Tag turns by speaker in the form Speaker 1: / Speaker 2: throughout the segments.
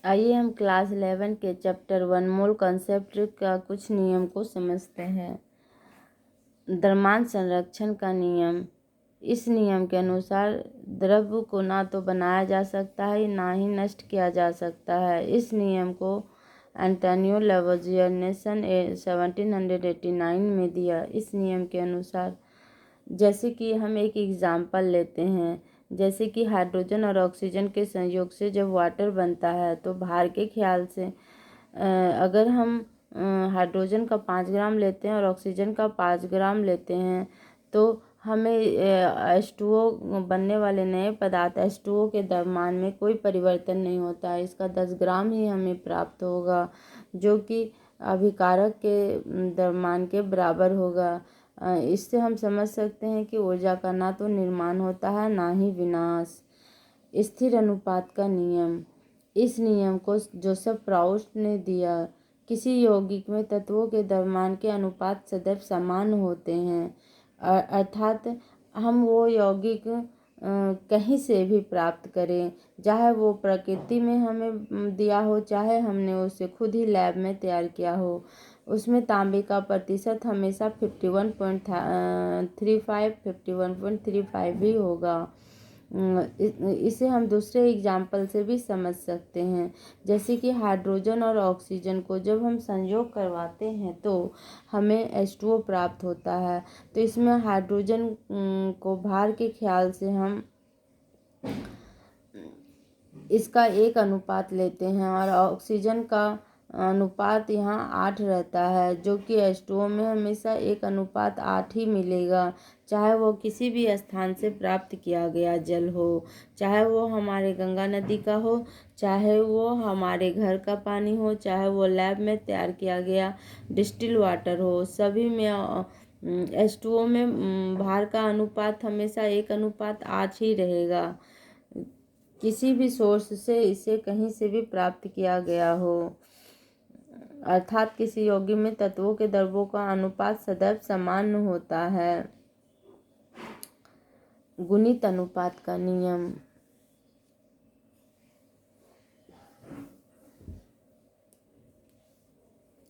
Speaker 1: आइए हम क्लास 11 के चैप्टर 1 मोल कॉन्सेप्ट का कुछ नियम को समझते हैं। द्रव्यमान संरक्षण का नियम। इस नियम के अनुसार द्रव्य को ना तो बनाया जा सकता है ना ही नष्ट किया जा सकता है। इस नियम को एंटोनियो लैवोइज़ियर ने सन 1789 में दिया। इस नियम के अनुसार जैसे कि हम एक एग्जाम्पल लेते हैं, जैसे कि हाइड्रोजन और ऑक्सीजन के संयोग से जब वाटर बनता है तो भार के ख्याल से अगर हम हाइड्रोजन का 5 ग्राम लेते हैं और ऑक्सीजन का 5 ग्राम लेते हैं तो हमें H2O बनने वाले नए पदार्थ H2O के द्रव्यमान में कोई परिवर्तन नहीं होता है। इसका 10 ग्राम ही हमें प्राप्त होगा, जो कि अभिकारक के द्रव्यमान के बराबर होगा। इससे हम समझ सकते हैं कि ऊर्जा का ना तो निर्माण होता है ना ही विनाश। स्थिर अनुपात का नियम। इस नियम को जोसेफ प्राउस्ट ने दिया। किसी यौगिक में तत्वों के द्रव्यमान के अनुपात सदैव समान होते हैं, अर्थात हम वो यौगिक कहीं से भी प्राप्त करें, चाहे वो प्रकृति में हमें दिया हो चाहे हमने उसे खुद ही लैब में तैयार किया हो, उसमें तांबे का प्रतिशत हमेशा 51.35 ही होगा। इसे हम दूसरे एग्जाम्पल से भी समझ सकते हैं, जैसे कि हाइड्रोजन और ऑक्सीजन को जब हम संयोग करवाते हैं तो हमें H2O प्राप्त होता है। तो इसमें हाइड्रोजन को भार के ख्याल से हम इसका 1 अनुपात लेते हैं और ऑक्सीजन का अनुपात यहाँ 8 रहता है, जो कि H2O में हमेशा 1:8 ही मिलेगा, चाहे वो किसी भी स्थान से प्राप्त किया गया जल हो, चाहे वो हमारे गंगा नदी का हो, चाहे वो हमारे घर का पानी हो, चाहे वो लैब में तैयार किया गया डिस्टिल वाटर हो। सभी में H2O में भार का अनुपात हमेशा 1:8 ही रहेगा, किसी भी सोर्स से इसे कहीं से भी प्राप्त किया गया हो, अर्थात किसी यौगिक में तत्वों के द्रव्यों का अनुपात सदैव समान होता है। गुणित अनुपात का नियम।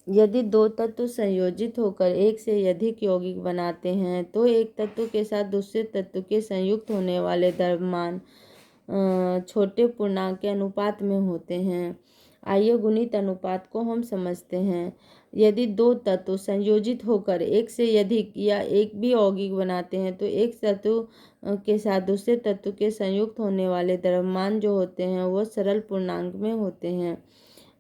Speaker 1: यदि 2 तत्व संयोजित होकर एक से अधिक यौगिक बनाते हैं तो एक तत्व के साथ दूसरे तत्व के संयुक्त होने वाले द्रव्यमान छोटे पूर्णांक के अनुपात में होते हैं। आइए गुणित अनुपात को हम समझते हैं। यदि 2 तत्व संयोजित होकर एक से अधिक या एक भी यौगिक बनाते हैं तो एक तत्व के साथ दूसरे तत्व के संयुक्त होने वाले द्रव्यमान जो होते हैं वो सरल पूर्णांक में होते हैं।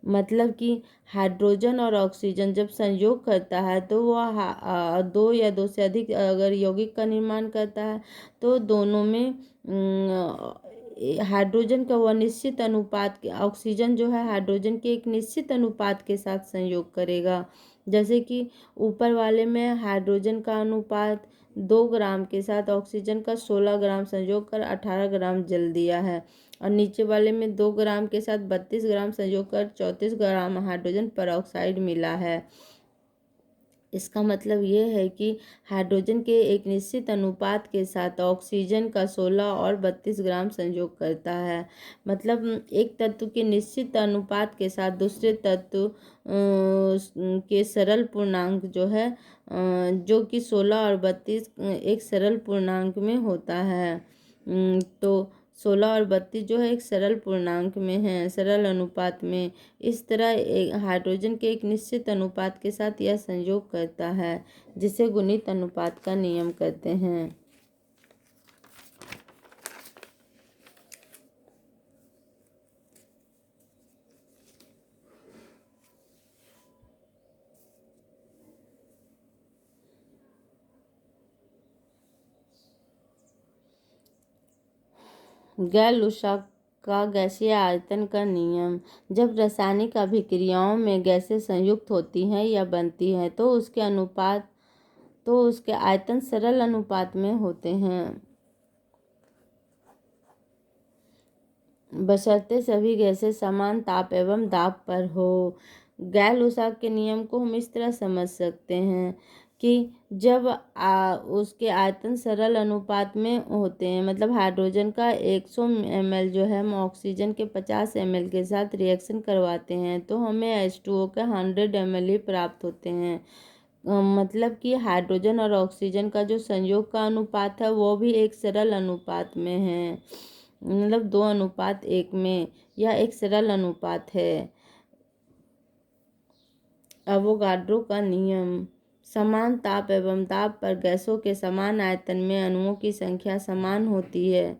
Speaker 1: मतलब कि हाइड्रोजन और ऑक्सीजन जब संयोग करता है तो वह 2 या 2 से अधिक अगर यौगिक का निर्माण करता है तो दोनों में हाइड्रोजन का वह निश्चित अनुपात के ऑक्सीजन जो है हाइड्रोजन के एक निश्चित अनुपात के साथ संयोग करेगा। जैसे कि ऊपर वाले में हाइड्रोजन का अनुपात 2 ग्राम के साथ ऑक्सीजन का 16 ग्राम संयोग कर 18 ग्राम जल दिया है, और नीचे वाले में 2 ग्राम के साथ 32 ग्राम संयोग कर 34 ग्राम हाइड्रोजन परऑक्साइड मिला है। इसका मतलब ये है कि हाइड्रोजन के एक निश्चित अनुपात के साथ ऑक्सीजन का 16 और 32 ग्राम संयोग करता है। मतलब एक तत्व के निश्चित अनुपात के साथ दूसरे तत्व के सरल पूर्णांक जो है जो कि 16 और 32 एक सरल पूर्णांक में होता है। तो 16 और 32 जो है एक सरल पूर्णांक में है, सरल अनुपात में। इस तरह एक हाइड्रोजन के एक निश्चित अनुपात के साथ यह संयोग करता है, जिसे गुणित अनुपात का नियम कहते हैं। गैर ऊष्मा का गैसीय आयतन का नियम। जब रासायनिक अभिक्रियाओं में गैसें संयुक्त होती हैं या बनती हैं तो उसके आयतन सरल अनुपात में होते हैं, बशर्ते सभी गैसें समान ताप एवं दाब पर हो। गैर ऊष्मा के नियम को हम इस तरह समझ सकते हैं कि जब उसके आयतन सरल अनुपात में होते हैं, मतलब हाइड्रोजन का 100 ml जो है हम ऑक्सीजन के 50 ml के साथ रिएक्शन करवाते हैं तो हमें H2O के 100 ml ही प्राप्त होते हैं। मतलब कि हाइड्रोजन और ऑक्सीजन का जो संयोग का अनुपात है वो भी एक सरल अनुपात में है, मतलब 2:1 में, यह एक सरल अनुपात है। एवोगाड्रो का नियम। समान ताप एवं दाब पर गैसों के समान आयतन में अणुओं की संख्या समान होती है।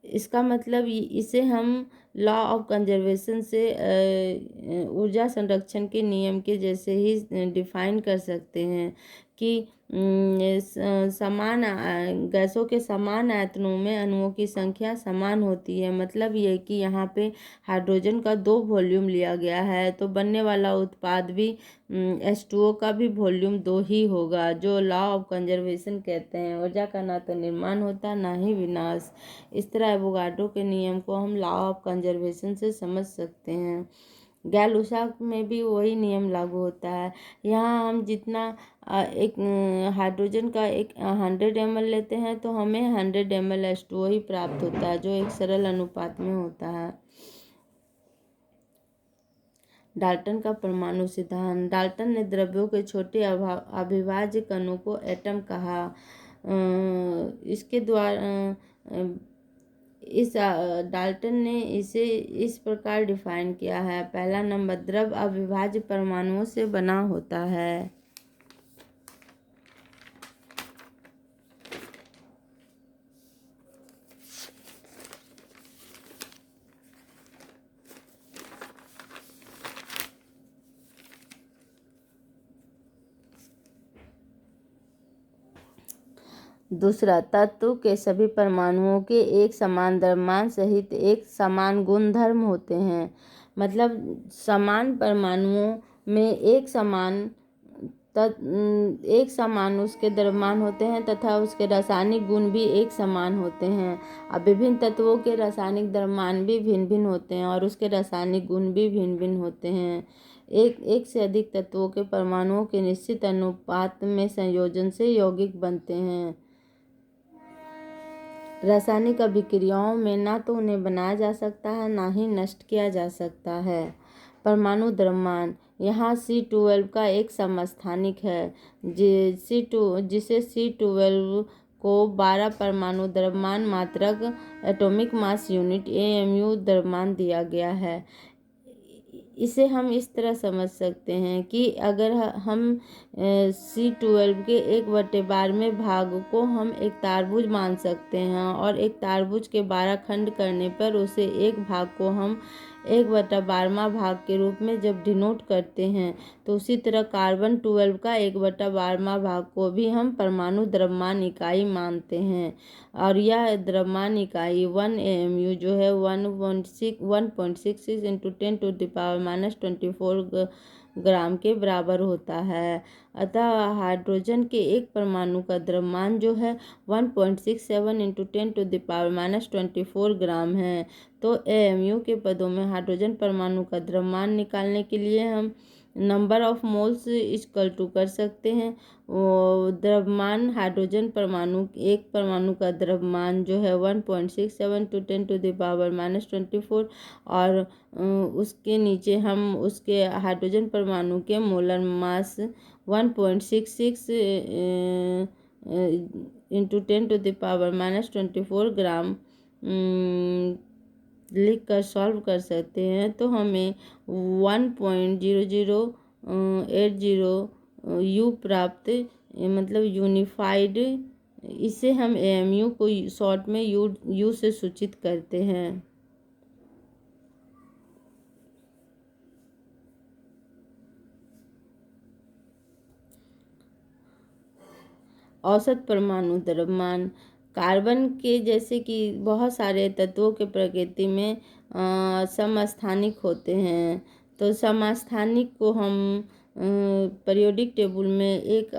Speaker 1: इसका मतलब इसे हम लॉ ऑफ कंजर्वेशन से ऊर्जा संरक्षण के नियम के जैसे ही डिफाइन कर सकते हैं कि समान गैसों के समान आयतनों में अणुओं की संख्या समान होती है। मतलब ये कि यहाँ पे हाइड्रोजन का 2 वॉल्यूम लिया गया है तो बनने वाला उत्पाद भी H2O का भी वॉल्यूम 2 ही होगा, जो लॉ ऑफ कंजर्वेशन कहते हैं। ऊर्जा का ना तो निर्माण होता ना ही विनाश। इस तरह एवोगाड्रो के नियम को हम लॉ ऑफ कंजर्वेशन से समझ सकते हैं। गैल ऊष्मा में भी वही नियम लागू होता है। यहाँ हम जितना एक हाइड्रोजन का 100 ml लेते हैं तो हमें 100 ml H2O ही प्राप्त होता है, जो एक सरल अनुपात में होता है। डाल्टन का परमाणु सिद्धांत। डाल्टन ने द्रव्यों के छोटे अविभाज्य कणों को एटम कहा। इसके द्वारा डाल्टन ने इसे इस प्रकार डिफाइन किया है। पहला नंबर, द्रव अविभाज्य परमाणुओं से बना होता है। दूसरा, तत्व के सभी परमाणुओं के एक समान द्रव्यमान सहित एक समान गुणधर्म होते हैं। मतलब समान परमाणुओं में एक समान उसके द्रव्यमान होते हैं तथा उसके रासायनिक गुण भी एक समान होते हैं। अब विभिन्न तत्वों के रासायनिक द्रव्यमान भी भिन्न भिन्न होते हैं और उसके रासायनिक गुण भी भिन्न भिन्न होते हैं। एक से अधिक तत्वों के परमाणुओं के निश्चित अनुपात में संयोजन से यौगिक बनते हैं। रासायनिक अभिक्रियाओं में ना तो उन्हें बनाया जा सकता है ना ही नष्ट किया जा सकता है। परमाणु द्रव्यमान। यहाँ C12 का एक समस्थानिक है जिसे C12 को 12 परमाणु द्रव्यमान मात्रक एटॉमिक मास यूनिट AMU द्रव्यमान दिया गया है। इसे हम इस तरह समझ सकते हैं कि अगर हम C12 के 1/12 भाग को हम एक तारबुझ मान सकते हैं और एक तारबुझ के 12 खंड करने पर उसे एक भाग को हम 1/12 भाग के रूप में जब डिनोट करते हैं तो उसी तरह कार्बन 12 का 1/12 भाग को भी हम परमाणु द्रव्यमान इकाई मानते हैं और यह द्रव्यमान इकाई 1 AMU जो है 1.66 × 10⁻⁻24 ग्राम के बराबर होता है। अतः हाइड्रोजन के एक परमाणु का द्रव्यमान जो है 1.67 × 10⁻⁻24 ग्राम है। तो AMU के पदों में हाइड्रोजन परमाणु का द्रव्यमान निकालने के लिए हम number of moles equal to कर सकते हैं द्रव्यमान हाइड्रोजन परमाणु एक परमाणु का द्रव्यमान जो है 1.67 × 10⁻⁻24 और उसके नीचे हम उसके हाइड्रोजन परमाणु के मोलर मास 1.66 × 10⁻⁻24 ग्राम लिख कर सॉल्व कर सकते हैं तो हमें 1.0080 U प्राप्त, मतलब यूनिफाइड। इसे हम AMU को शॉर्ट में U से सूचित करते हैं। औसत परमाणु द्रव्यमान। कार्बन के जैसे कि बहुत सारे तत्वों के प्रकृति में समस्थानिक होते हैं तो समस्थानिक को हम पीरियोडिक टेबल में एक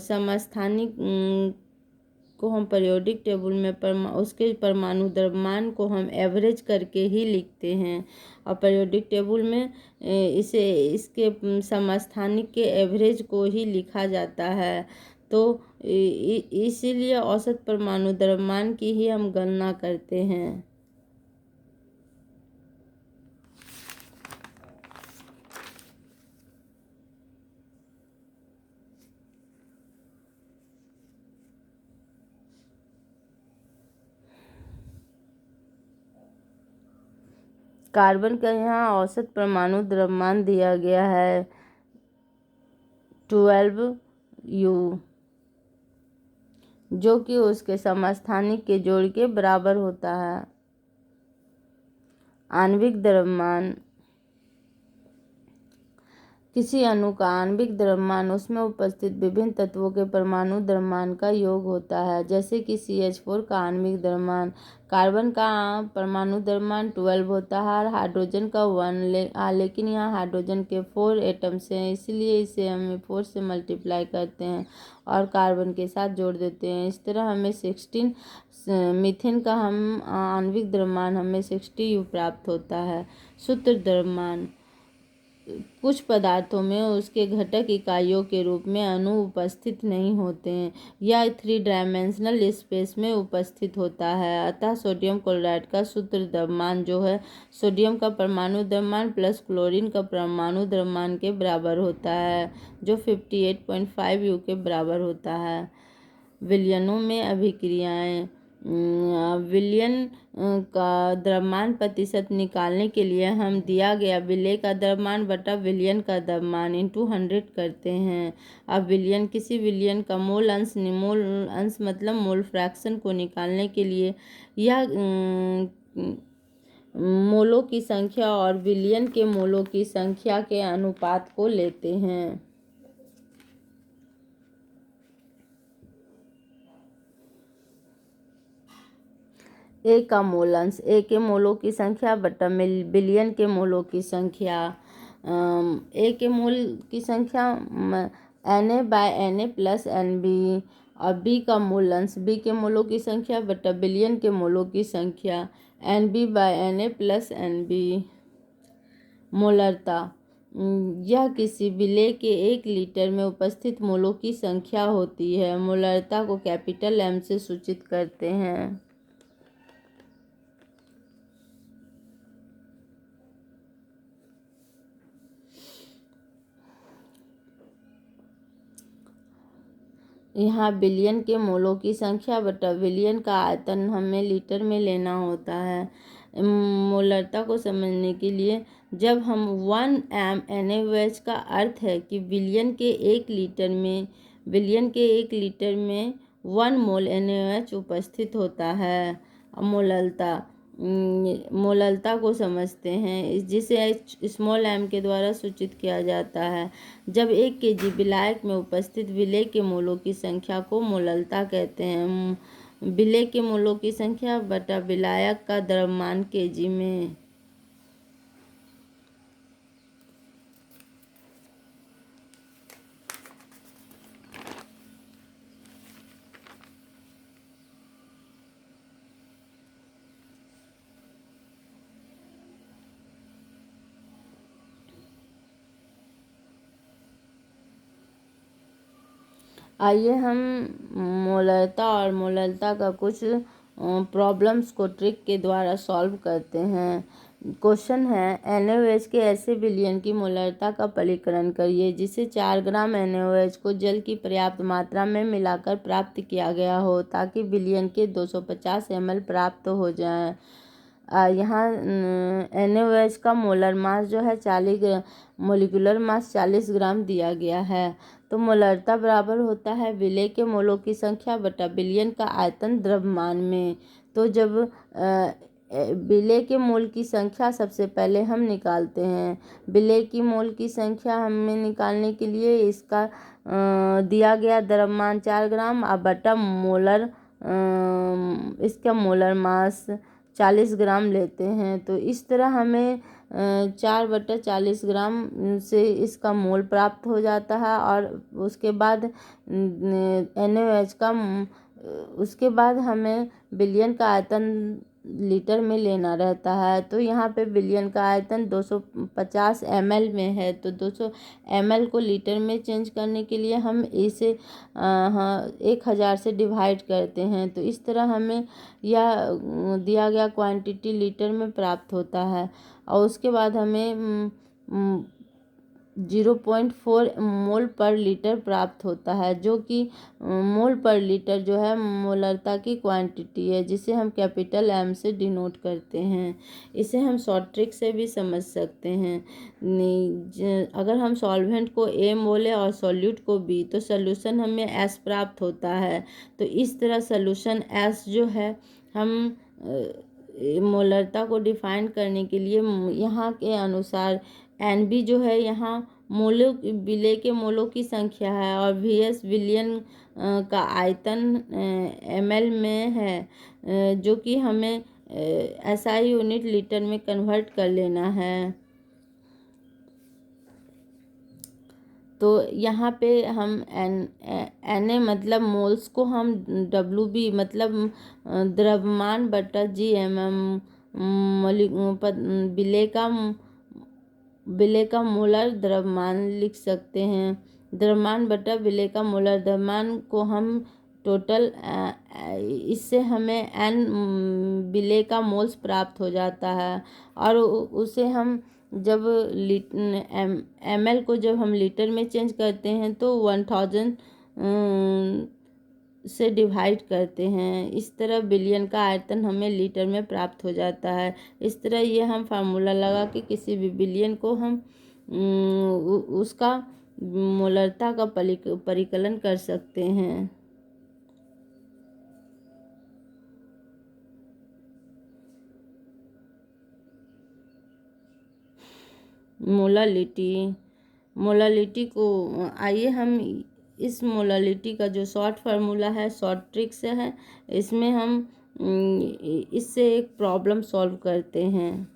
Speaker 1: समस्थानिक को हम पीरियोडिक टेबल में उसके परमाणु द्रव्यमान को हम एवरेज करके ही लिखते हैं, और पीरियोडिक टेबल में इसके समस्थानिक के एवरेज को ही लिखा जाता है। तो इसीलिए औसत परमाणु द्रव्यमान की ही हम गणना करते हैं। कार्बन का यहाँ औसत परमाणु द्रव्यमान दिया गया है 12U, जो कि उसके समस्थानिक के जोड़ के बराबर होता है। आणविक द्रव्यमान, किसी अणु का आणविक द्रव्यमान उसमें उपस्थित विभिन्न तत्वों के परमाणु द्रव्यमान का योग होता है। जैसे कि CH4 का आणविक द्रव्यमान, कार्बन का परमाणु द्रव्यमान 12 होता है और हाइड्रोजन का 1, लेकिन यहाँ हाइड्रोजन के 4 एटम्स हैं, इसलिए इसे हमें 4 से मल्टीप्लाई करते हैं और कार्बन के साथ जोड़ देते हैं। इस तरह हमें 16, मीथेन का हम आणविक द्रव्यमान हमें 60U प्राप्त होता है। सूत्र द्रव्यमान, कुछ पदार्थों में उसके घटक इकाइयों के रूप में अणु उपस्थित नहीं होते हैं या 3 डायमेंशनल स्पेस में उपस्थित होता है। अतः सोडियम क्लोराइड का सूत्र द्रव्यमान जो है सोडियम का परमाणु द्रव्यमान प्लस क्लोरीन का परमाणु द्रव्यमान के बराबर होता है, जो 58.5U के बराबर होता है। विलयनों में अभिक्रियाएं, विलयन का द्रव्यमान प्रतिशत निकालने के लिए हम दिया गया विलेय का द्रव्यमान बटा विलयन का द्रव्यमान इंटू 100 करते हैं। अब किसी विलयन का मोल अंश मतलब मोल फ्रैक्शन को निकालने के लिए यह मोलों की संख्या और विलयन के मोलों की संख्या के अनुपात को लेते हैं। ए का मोल अंश, ए के मोलों की संख्या बटा बिलियन के मोलों की संख्या। ए के मोल की संख्या Na/Na प्लस NB, और बी का मोल अंश, बी के मोलों की संख्या बटा बिलियन के मोलों की संख्या NB/Na प्लस NB। मोलरता, यह किसी विलेय के 1 लीटर में उपस्थित मोलों की संख्या होती है। मोलरता को कैपिटल M से सूचित करते हैं। यहाँ बिलियन के मोलों की संख्या बटा विलयन का आयतन हमें लीटर में लेना होता है। मोलरता को समझने के लिए जब हम 1 m NaOH का अर्थ है कि विलयन के 1 लीटर में 1 मोल NaOH उपस्थित होता है। मोलरता को समझते हैं, जिसे स्मॉल m के द्वारा सूचित किया जाता है। जब 1 kg विलायक में उपस्थित विलेय के मोलों की संख्या को मोलरता कहते हैं। विलेय के मोलों की संख्या बटा विलायक का द्रव्यमान kg में। आइए हम मोलरता और मोलरता का कुछ प्रॉब्लम्स को ट्रिक के द्वारा सॉल्व करते हैं। क्वेश्चन है, NaOH के ऐसे विलयन की मोलरता का परीक्षण करिए जिसे 4 ग्राम NaOH को जल की पर्याप्त मात्रा में मिलाकर प्राप्त किया गया हो ताकि विलयन के 250 ml प्राप्त हो जाएं। यहाँ NaOH का मोलर मास जो है 40 मोलिकुलर मास 40 ग्राम दिया गया है। तो मोलरता बराबर होता है विलेय के मोलों की संख्या बटा विलयन का आयतन द्रव्यमान में। तो जब विलेय के मोल की संख्या सबसे पहले हम निकालते हैं। विलेय की मोल की संख्या हमें निकालने के लिए इसका दिया गया द्रव्यमान 4 ग्राम और बटा मोलर इसका मोलर मास 40 ग्राम लेते हैं। तो इस तरह हमें 4/40 ग्राम से इसका मोल प्राप्त हो जाता है और उसके बाद NaOH का उसके बाद हमें बिलियन का आयतन लीटर में लेना रहता है। तो यहाँ पे बिलियन का आयतन 250 ml में है, तो 200 ml को लीटर में चेंज करने के लिए हम इसे 1000 से डिवाइड करते हैं। तो इस तरह हमें यह दिया गया क्वांटिटी लीटर में प्राप्त होता है। और उसके बाद हमें 0.4 मोल पर लीटर प्राप्त होता है, जो कि मोल पर लीटर जो है मोलरता की क्वांटिटी है, जिसे हम कैपिटल M से डिनोट करते हैं। इसे हम शॉर्ट ट्रिक से भी समझ सकते हैं। अगर हम सॉल्वेंट को A बोले और सॉल्यूट को B, तो सॉल्यूशन हमें S प्राप्त होता है। तो इस तरह सॉल्यूशन S जो है, हम मोलरता को डिफाइन करने के लिए यहाँ के अनुसार NB जो है यहाँ मोलों विलेय के मोलों की संख्या है, और VS विलियन का आयतन ml में है, जो कि हमें SI यूनिट लीटर में कन्वर्ट कर लेना है। तो यहाँ पे हम Na मतलब मोल्स को हम WB मतलब द्रव्यमान बटा GM विलेय का मोलर द्रव्यमान लिख सकते हैं। द्रव्यमान बटा विलेय का मोलर द्रव्यमान को हम टोटल, इससे हमें N विलेय का मोल्स प्राप्त हो जाता है, और उसे हम जब ml को जब हम लीटर में चेंज करते हैं तो 1000 से डिवाइड करते हैं। इस तरह बिलियन का आयतन हमें लीटर में प्राप्त हो जाता है। इस तरह ये हम फार्मूला लगा के किसी भी बिलियन को हम उसका मोलरता का परिकलन कर सकते हैं। मोलालिटी को आइए हम इस मोलालिटी का जो शॉर्ट फार्मूला है, शॉर्ट ट्रिक से है, इसमें हम इससे एक प्रॉब्लम सॉल्व करते हैं।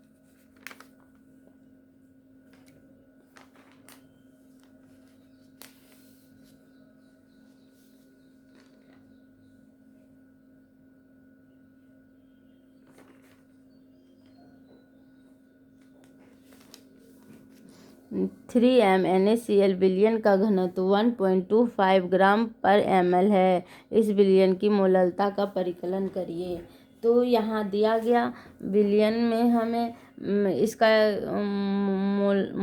Speaker 1: थ्री एम NaCl विलियन का घनत्व 1.25 ग्राम पर ml है। इस विलियन की मोलरता का परिकलन करिए। तो यहाँ दिया गया विलियन में हमें इसका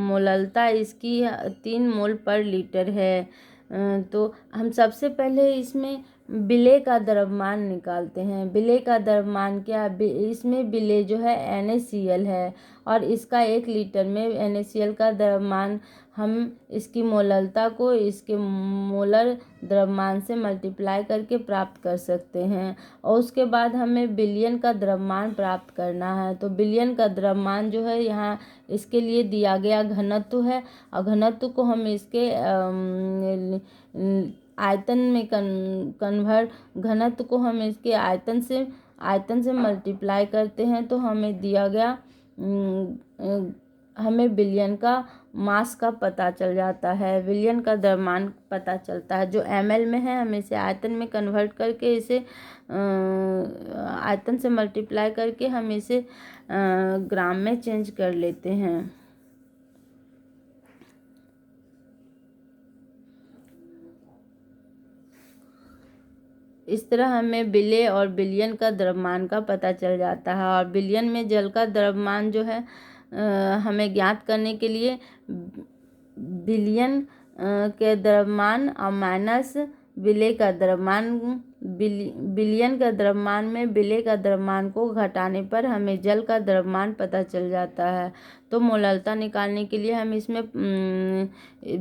Speaker 1: मोलरता इसकी 3 मोल पर लीटर है। तो हम सबसे पहले इसमें विलेय का द्रव्यमान निकालते हैं। विलेय का द्रव्यमान क्या, इसमें विलेय जो है NaCl है, और इसका 1 लीटर में NaCl का द्रव्यमान हम इसकी मोलरता को इसके मोलर द्रव्यमान से मल्टीप्लाई करके प्राप्त कर सकते हैं। और उसके बाद हमें बिलियन का द्रव्यमान प्राप्त करना है। तो बिलियन का द्रव्यमान जो है यहाँ इसके लिए दिया गया घनत्व है, और घनत्व को हम इसके आयतन में घनत्व को हम इसके आयतन से मल्टीप्लाई करते हैं। तो हमें दिया गया हमें बिलियन का मास का पता चल जाता है, बिलियन का द्रव्यमान पता चलता है। जो ml में है, हम इसे आयतन में कन्वर्ट करके इसे आयतन से मल्टीप्लाई करके हम इसे ग्राम में चेंज कर लेते हैं। इस तरह हमें विलेय और विलियन का द्रव्यमान का पता चल जाता है। और विलियन में जल का द्रव्यमान जो है हमें ज्ञात करने के लिए विलियन के द्रव्यमान और माइनस विलेय का द्रव्यमान, विलियन का द्रव्यमान में विलेय का द्रव्यमान को घटाने पर हमें जल का द्रव्यमान पता चल जाता है। तो मोलरता निकालने के लिए हम इसमें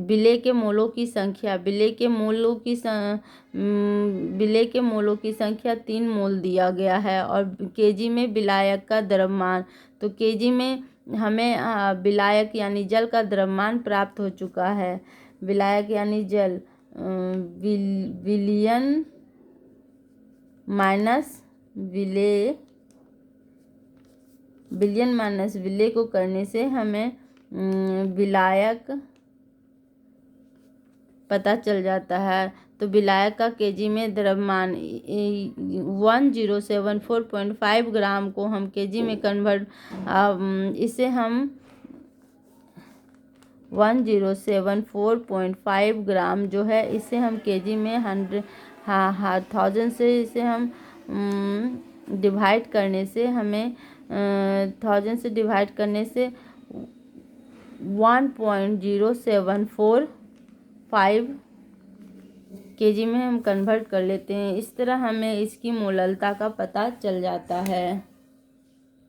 Speaker 1: विलेय के मोलों की संख्या, विलेय के मोलों की संख्या 3 मोल दिया गया है। और केजी में विलायक का द्रव्यमान, तो केजी में हमें विलायक यानी जल का द्रव्यमान प्राप्त हो चुका है। विलायक यानी जल, विलियन माइनस विलेय को करने से हमें विलायक पता चल जाता है। तो तो विलायक का केजी में द्रव्यमान 1074.5 ग्राम को हम केजी में कन्वर्ट, इसे हम 1074.5 ग्राम जो है इसे हम केजी में 1000 से इसे हम डिवाइड करने से हमें 1000 से डिवाइड करने से 1.0745 केजी में हम कन्वर्ट कर लेते हैं। इस तरह हमें इसकी मोललता का पता चल जाता है।